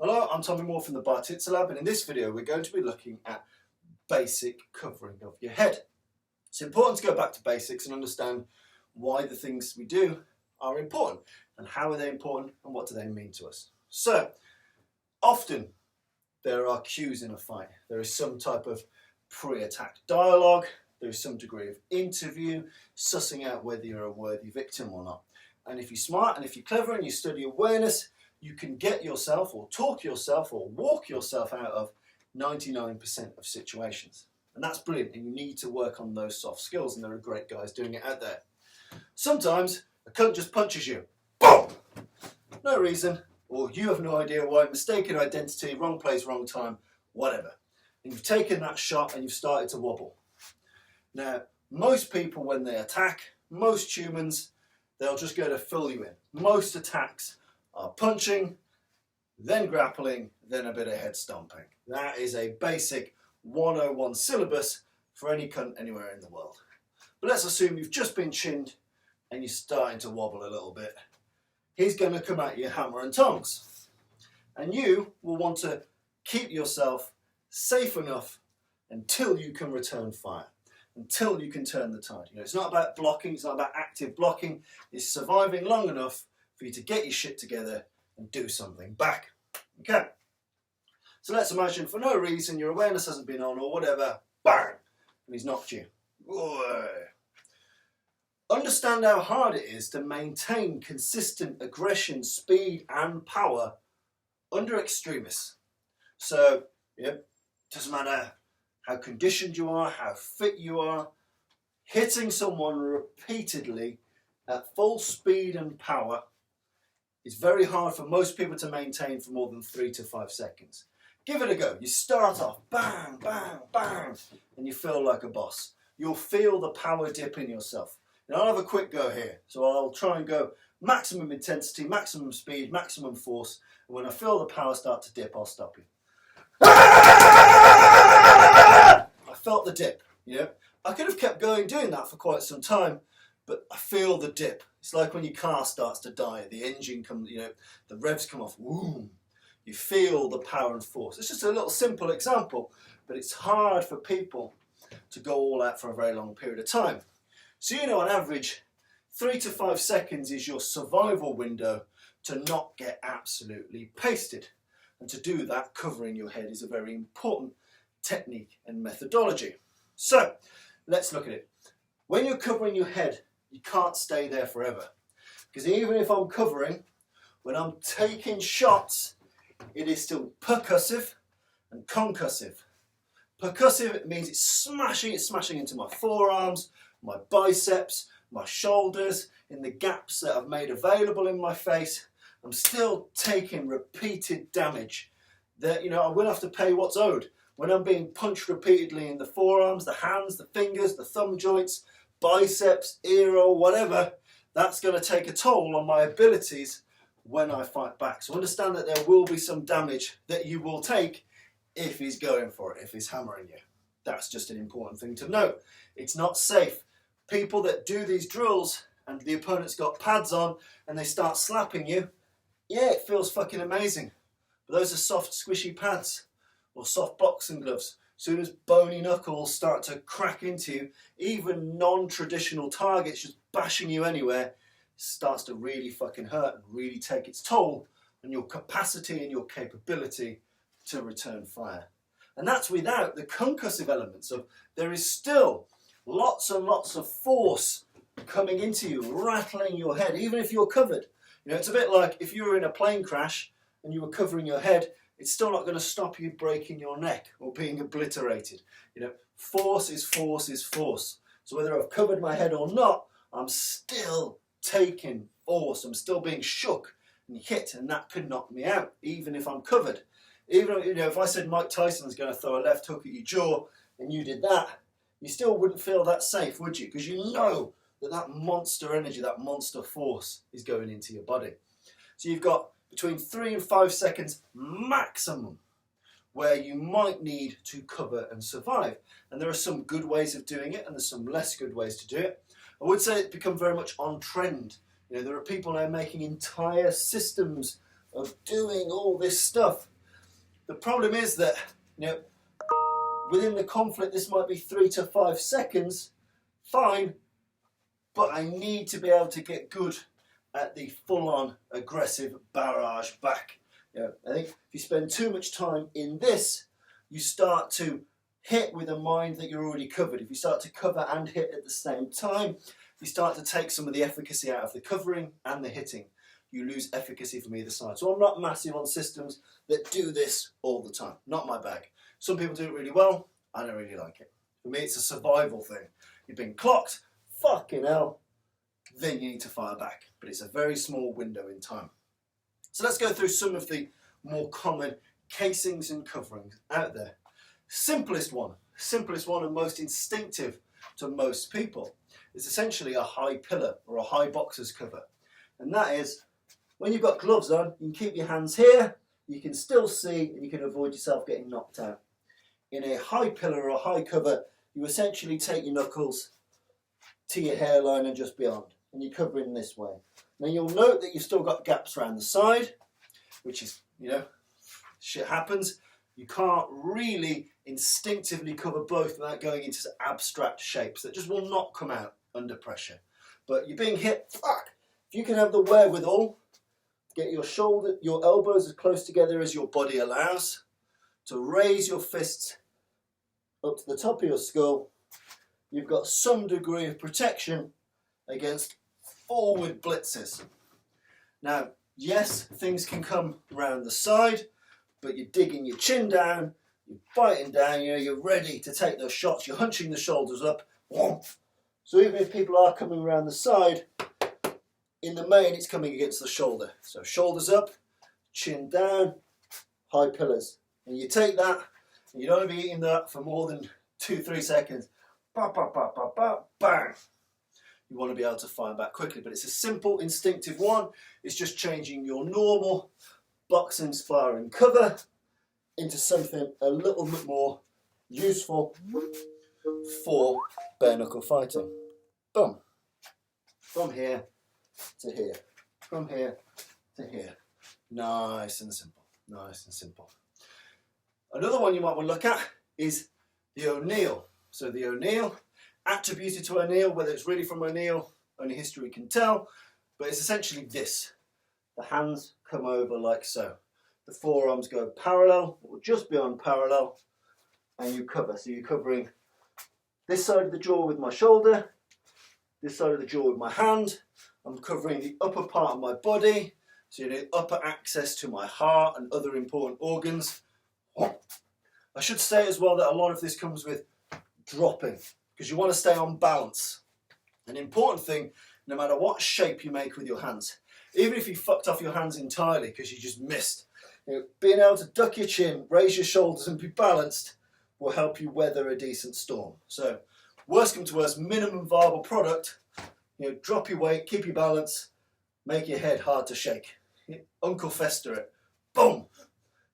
Hello, I'm Tommy Moore from the Bartitsu Lab, and in this video we're going to be looking at basic covering of your head. It's important to go back to basics and understand why the things we do are important, and how are they important, and what do they mean to us. So, often there are cues in a fight. There is some type of pre-attack dialogue, there is some degree of interview, sussing out whether you're a worthy victim or not. And if you're smart and if you're clever and you study awareness, you can get yourself or talk yourself or walk yourself out of 99% of situations. And that's brilliant, and you need to work on those soft skills, and there are great guys doing it out there. Sometimes a cunt just punches you. Boom! No reason, or you have no idea why, mistaken identity, wrong place, wrong time, whatever. And you've taken that shot and you've started to wobble. Now, most people when they attack, most humans, they'll just go to fill you in. Most attacks are punching, then grappling, then a bit of head stomping. That is a basic 101 syllabus for any cunt anywhere in the world. But let's assume you've just been chinned and you're starting to wobble a little bit. He's going to come at you hammer and tongs. And you will want to keep yourself safe enough until you can return fire, until you can turn the tide. You know, it's not about blocking, it's not about active blocking, it's surviving long enough for you to get your shit together and do something back. Okay. So let's imagine for no reason your awareness hasn't been on or whatever, bang, and he's knocked you. Whoa. Understand how hard it is to maintain consistent aggression, speed and power under extremists. So, yep, doesn't matter how conditioned you are, how fit you are, hitting someone repeatedly at full speed and power is very hard for most people to maintain for more than 3 to 5 seconds. Give it a go. You start off, bang, bang, bang, and you feel like a boss. You'll feel the power dip in yourself. Now I'll have a quick go here. So I'll try and go maximum intensity, maximum speed, maximum force, and when I feel the power start to dip, I'll stop you. I felt the dip, you know. I could have kept going doing that for quite some time, but I feel the dip. It's like when your car starts to die, the engine comes, you know, the revs come off, boom. You feel the power and force. It's just a little simple example, but it's hard for people to go all out for a very long period of time. So you know, on average, 3 to 5 seconds is your survival window to not get absolutely pasted. And to do that, covering your head is a very important technique and methodology. So let's look at it. When you're covering your head, you can't stay there forever. Because even if I'm covering, when I'm taking shots, it is still percussive and concussive. Percussive means it's smashing into my forearms, my biceps, my shoulders, in the gaps that I've made available in my face. I'm still taking repeated damage that, you know, I will have to pay what's owed. When I'm being punched repeatedly in the forearms, the hands, the fingers, the thumb joints, biceps, ear roll, whatever, that's going to take a toll on my abilities when I fight back. So understand that there will be some damage that you will take if he's going for it, if he's hammering you. That's just an important thing to note. It's not safe. People that do these drills and the opponent's got pads on and they start slapping you, yeah, it feels fucking amazing. But those are soft, squishy pads or soft boxing gloves. As soon as bony knuckles start to crack into you, even non-traditional targets just bashing you anywhere starts to really fucking hurt and really take its toll on your capacity and your capability to return fire. And that's without the concussive elements of there is still lots and lots of force coming into you, rattling your head, even if you're covered. You know, it's a bit like if you were in a plane crash and you were covering your head, it's still not going to stop you breaking your neck or being obliterated. You know, force is force is force. So whether I've covered my head or not, I'm still taking force. I'm still being shook and hit, and that could knock me out, even if I'm covered. Even, you know, if I said Mike Tyson's going to throw a left hook at your jaw and you did that, you still wouldn't feel that safe, would you? Because you know that that monster energy, that monster force is going into your body. So you've got between 3 and 5 seconds maximum where you might need to cover and survive. And there are some good ways of doing it and there's some less good ways to do it. I would say it's become very much on trend. You know, there are people now making entire systems of doing all this stuff. The problem is that, you know, within the conflict this might be 3 to 5 seconds, fine, but I need to be able to get good at the full-on aggressive barrage back. You know, I think if you spend too much time in this, you start to hit with a mind that you're already covered. If you start to cover and hit at the same time, you start to take some of the efficacy out of the covering and the hitting. You lose efficacy from either side. So I'm not massive on systems that do this all the time. Not my bag. Some people do it really well. I don't really like it. For me, it's a survival thing. You've been clocked, fucking hell, then you need to fire back. But it's a very small window in time. So let's go through some of the more common casings and coverings out there. Simplest one and most instinctive to most people is essentially a high pillar or a high boxer's cover. And that is, when you've got gloves on, you can keep your hands here, you can still see, and you can avoid yourself getting knocked out. In a high pillar or a high cover, you essentially take your knuckles to your hairline and just beyond, and you cover in this way. Now you'll note that you've still got gaps around the side, which is, you know, shit happens. You can't really instinctively cover both without going into abstract shapes that just will not come out under pressure. But you're being hit, fuck! If you can have the wherewithal, get your shoulder, your elbows as close together as your body allows, to raise your fists up to the top of your skull, you've got some degree of protection against forward blitzes. Now, yes, things can come around the side, but you're digging your chin down, you're biting down, you know, you're ready to take those shots, you're hunching the shoulders up. So even if people are coming around the side, in the main it's coming against the shoulder. So shoulders up, chin down, high pillars. And you take that, and you don't want to be eating that for more than 2-3 seconds. Ba, ba, ba, ba, ba, bang. You want to be able to fire back quickly, but it's a simple, instinctive one. It's just changing your normal boxing, sparring cover into something a little bit more useful for bare knuckle fighting. Boom. From here to here. From here to here. Nice and simple. Nice and simple. Another one you might want to look at is the oneill. So the oneill, attributed to O'Neill, whether it's really from O'Neill, only history can tell, but it's essentially this. The hands come over like so. The forearms go parallel, or just beyond parallel, and you cover. So you're covering this side of the jaw with my shoulder, this side of the jaw with my hand. I'm covering the upper part of my body, so you need upper access to my heart and other important organs. I should say as well that a lot of this comes with dropping, because you want to stay on balance. An important thing, no matter what shape you make with your hands, even if you fucked off your hands entirely because you just missed, you know, being able to duck your chin, raise your shoulders and be balanced will help you weather a decent storm. So worst come to worst, minimum viable product, you know, drop your weight, keep your balance, make your head hard to shake. Uncle Fester it. Boom!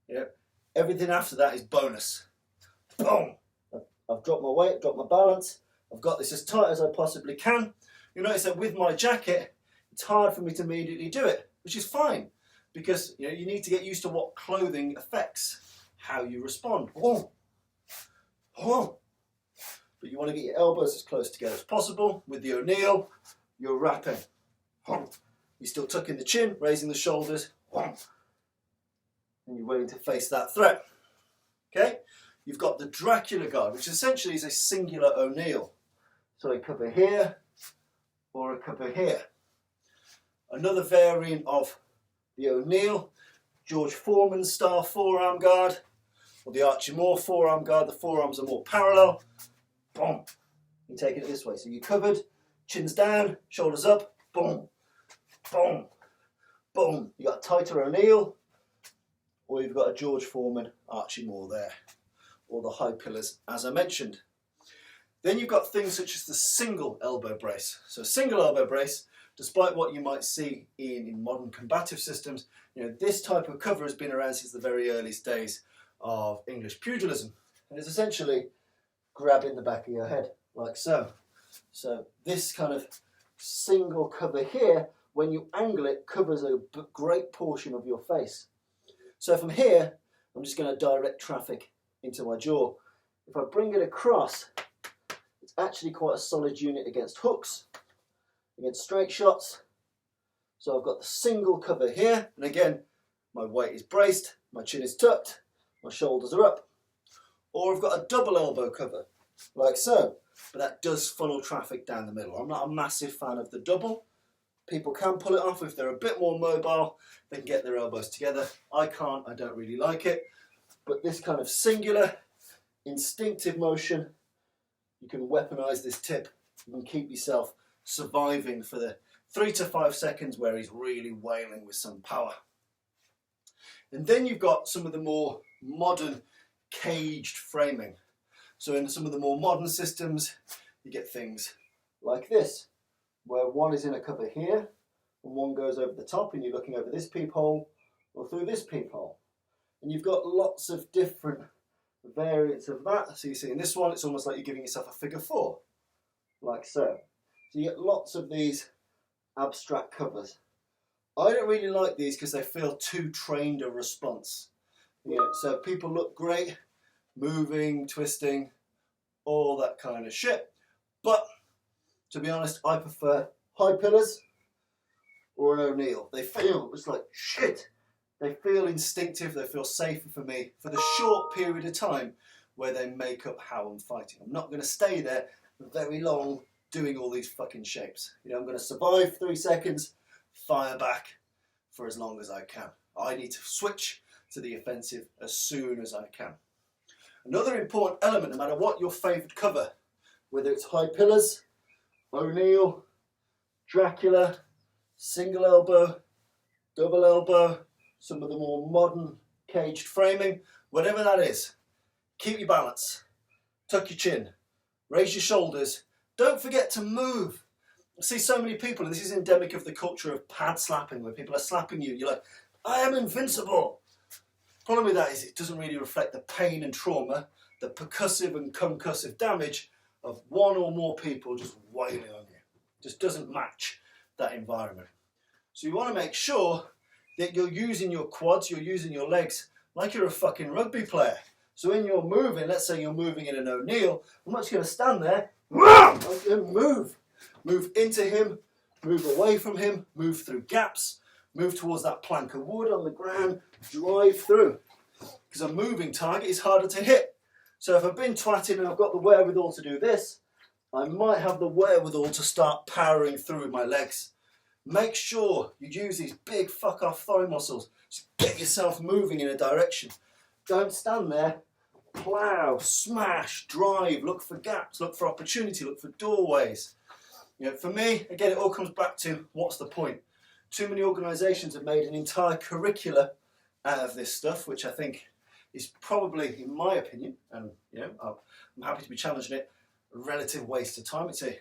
You know, everything after that is bonus. Boom! I've dropped my weight, dropped my balance, I've got this as tight as I possibly can. You'll notice that with my jacket, it's hard for me to immediately do it, which is fine, because you know, you need to get used to what clothing affects how you respond. Oh. Oh. But you want to get your elbows as close together as possible. With the oneill, you're wrapping. Oh. You're still tucking the chin, raising the shoulders, oh. And you're willing to face that threat. Okay? You've got the Dracula guard, which essentially is a singular oneill. So a cover here, or a cover here. Another variant of the oneill, George Foreman style forearm guard, or the Archie Moore forearm guard. The forearms are more parallel. Boom. You take it this way. So you're covered, chins down, shoulders up, boom, boom, boom. You got a tighter oneill, or you've got a George Foreman Archie Moore there, or the high pillars as I mentioned. Then you've got things such as the single elbow brace. So a single elbow brace, despite what you might see in modern combative systems, you know, this type of cover has been around since the very earliest days of English pugilism. And it's essentially grabbing the back of your head, like so. So this kind of single cover here when you angle it, covers a great portion of your face. So from here, I'm just going to direct traffic into my jaw. If I bring it across, it's actually quite a solid unit against hooks, against straight shots. So I've got the single cover here, and again, my weight is braced, my chin is tucked, my shoulders are up. Or I've got a double elbow cover, like so, but that does funnel traffic down the middle. I'm not a massive fan of the double. People can pull it off if they're a bit more mobile, they can get their elbows together. I can't, I don't really like it. But this kind of singular, instinctive motion, you can weaponize this tip. You can keep yourself surviving for the 3 to 5 seconds where he's really wailing with some power. And then you've got some of the more modern caged framing. So in some of the more modern systems, you get things like this, where one is in a cover here, and one goes over the top, and you're looking over this peephole or through this peephole. And you've got lots of different variants of that. So you see in this one, it's almost like you're giving yourself a figure 4, like so. So you get lots of these abstract covers. I don't really like these because they feel too trained a response. You know, so people look great, moving, twisting, all that kind of shit. But to be honest, I prefer high pillars or an oneill. They feel just like shit. They feel instinctive, they feel safer for me for the short period of time where they make up how I'm fighting. I'm not going to stay there very long doing all these fucking shapes. You know, I'm going to survive 3 seconds, fire back for as long as I can. I need to switch to the offensive as soon as I can. Another important element, no matter what your favoured cover, whether it's high pillars, oneill, Dracula, single elbow, double elbow, some of the more modern caged framing, whatever that is, keep your balance, tuck your chin, raise your shoulders, don't forget to move. I see so many people, and this is endemic of the culture of pad slapping, where people are slapping you, you're like, I am invincible. Problem with that is it doesn't really reflect the pain and trauma, the percussive and concussive damage of one or more people just wailing on you. It just doesn't match that environment. So you want to make sure that you're using your quads, you're using your legs like you're a fucking rugby player. So when you're moving, let's say you're moving in an oneill, I'm not just going to stand there, I'm going to move. Move into him, move away from him, move through gaps, move towards that plank of wood on the ground, drive through. Because a moving target is harder to hit. So if I've been twatting and I've got the wherewithal to do this, I might have the wherewithal to start powering through with my legs. Make sure you use these big fuck off thigh muscles. Just get yourself moving in a direction. Don't stand there, plough, smash, drive, look for gaps, look for opportunity, look for doorways. You know, for me, again, it all comes back to what's the point? Too many organisations have made an entire curricula out of this stuff, which I think is probably, in my opinion, and you know, I'm happy to be challenging it, a relative waste of time. It's a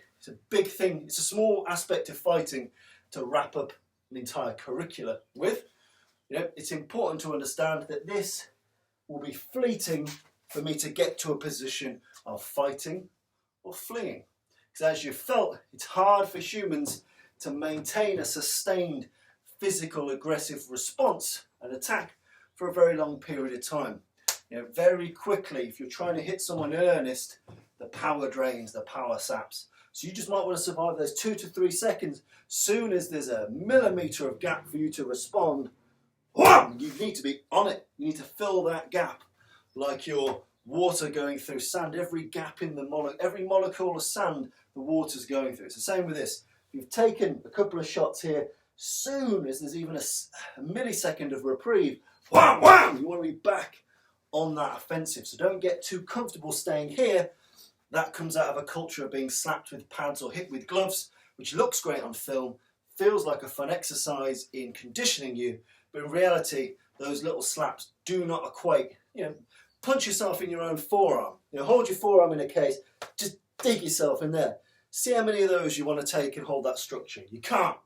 big thing. It's a small aspect of fighting to wrap up an entire curricula with. You know, it's important to understand that this will be fleeting for me to get to a position of fighting or fleeing. Because as you felt, it's hard for humans to maintain a sustained physical aggressive response and attack for a very long period of time. You know, very quickly, if you're trying to hit someone in earnest, the power drains, the power saps. So you just might want to survive those 2 to 3 seconds. Soon as there's a millimetre of gap for you to respond, wham, you need to be on it. You need to fill that gap like you're water going through sand. Every gap in the every molecule of sand, the water's going through. It's the same with this. If you've taken a couple of shots here, soon as there's even a millisecond of reprieve, wham, wham, you want to be back on that offensive. So don't get too comfortable staying here. That comes out of a culture of being slapped with pads or hit with gloves, which looks great on film, feels like a fun exercise in conditioning you, but in reality, those little slaps do not equate. You know, punch yourself in your own forearm. You know, hold your forearm in a case, just dig yourself in there. See how many of those you want to take and hold that structure. You can't.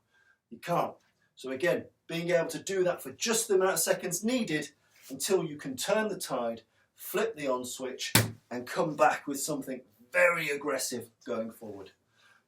You can't. So again, being able to do that for just the amount of seconds needed until you can turn the tide, flip the on switch, and come back with something very aggressive going forward.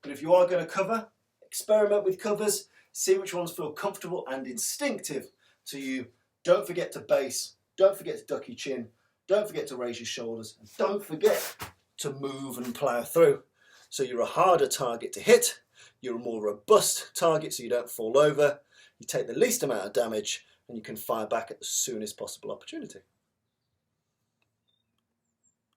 But if you are going to cover, experiment with covers, See which ones feel comfortable and instinctive to you. Don't forget to base, don't forget to duck your chin, don't forget to raise your shoulders, and don't forget to move and plough through. So you're a harder target to hit, you're a more robust target so you don't fall over, you take the least amount of damage, and you can fire back at the soonest possible opportunity.